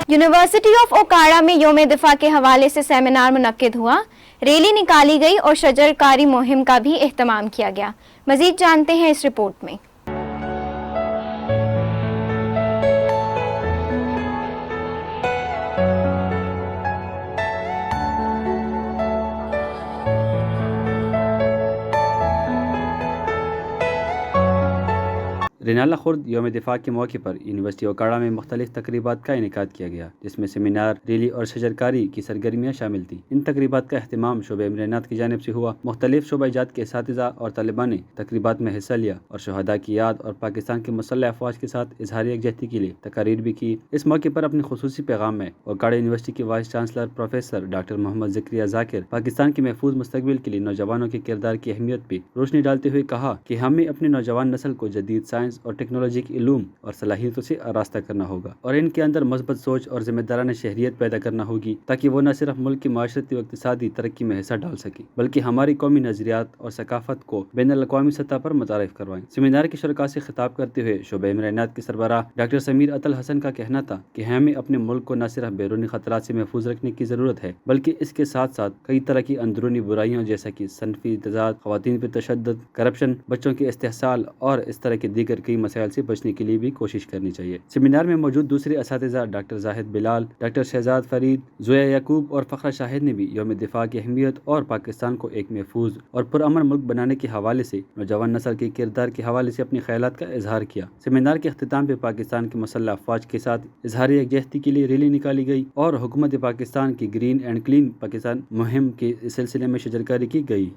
University of Okara में यौम दिफा के हवाले से सेमिनार मुनक्किद हुआ, रैली निकाली गई और शजरकारी मुहिम का भी एहतमाम किया गया। मजीद जानते हैं इस रिपोर्ट में। रिनाला खुर्द यौम दिफा के मौके पर यूनिवर्सिटी ओकाड़ा में मुख्तलिफ तकरीबात का इनेकाद किया गया, जिसमें सेमिनार, रैली और शजरकारी की सरगर्मियाँ शामिल थी। इन तकरीबात का अहतमाम शोबे इमरानात की जानिब से हुआ। मुख्तलिफ शोबा इजात के असातिज़ा और तलबा ने तकरीबात में हिस्सा लिया और शहदा की याद और पाकिस्तान के मुसल्लह अफवाज के साथ इजहार यकजहती के लिए तकारीर भी की। इस मौके पर अपने खुसूसी पैगाम में ओकाड़ा यूनिवर्सिटी के vice chancellor professor doctor Mohammad Zakariya Zakir Pakistan के महफूज मुस्तकबिल के लिए नौजवानों के किरदार की अहमियत पर रोशनी डालते हुए कहा कि हमें अपनी नौजवान नस्ल को जदीद साइंस और टेक्नोलॉजी के इल्म और सलाहियतों से आरास्ता करना होगा और इनके अंदर मस्बत सोच और जिम्मेदाराना शहरियत पैदा करना होगी, ताकि वो न सिर्फ मुल्क की माशरती व इक़्तिसादी तरक्की में हिस्सा डाल सके, बल्कि हमारी कौमी नज़रियात और सकाफत को बैनुल-अक़वामी सतह पर मुतारिफ करवाएं। सेमिनार के शुरका से खिताब करते हुए शोबा इमरानात के सरबराह डॉक्टर समीर अतल हसन का कहना था कि हमें अपने मुल्क को न सिर्फ बैरूनी खतरात से महफूज रखने की ज़रूरत है, बल्कि इसके साथ साथ कई तरह की अंदरूनी बुराइयों जैसा कि सनफी तजाद, ख़वातीन पर तशद्दुद, करप्शन, बच्चों के इस्तेहसाल और इस तरह के दीगर कई मसाइल से बचने के लिए भी कोशिश करनी चाहिए। सेमिनार में मौजूद दूसरे असातिज़ा डॉक्टर जाहिद बिलाल, डॉक्टर शहजाद फरीद, ज़ोया याकूब और फ़खरा शाहिद ने भी यौम दिफा की अहमियत और पाकिस्तान को एक महफूज और पुरअमन मुल्क बनाने के हवाले से नौजवान नस्ल के किरदार के हवाले से अपने ख़यालात का इजहार किया। सेमिनार के अख्तिताम पे पाकिस्तान के मुसल्लह अफवाज के साथ इजहार यकजहती के लिए रैली निकाली गई और हुकूमत पाकिस्तान की ग्रीन एंड क्लीन पाकिस्तान मुहिम के सिलसिले में शजरकारी की गई।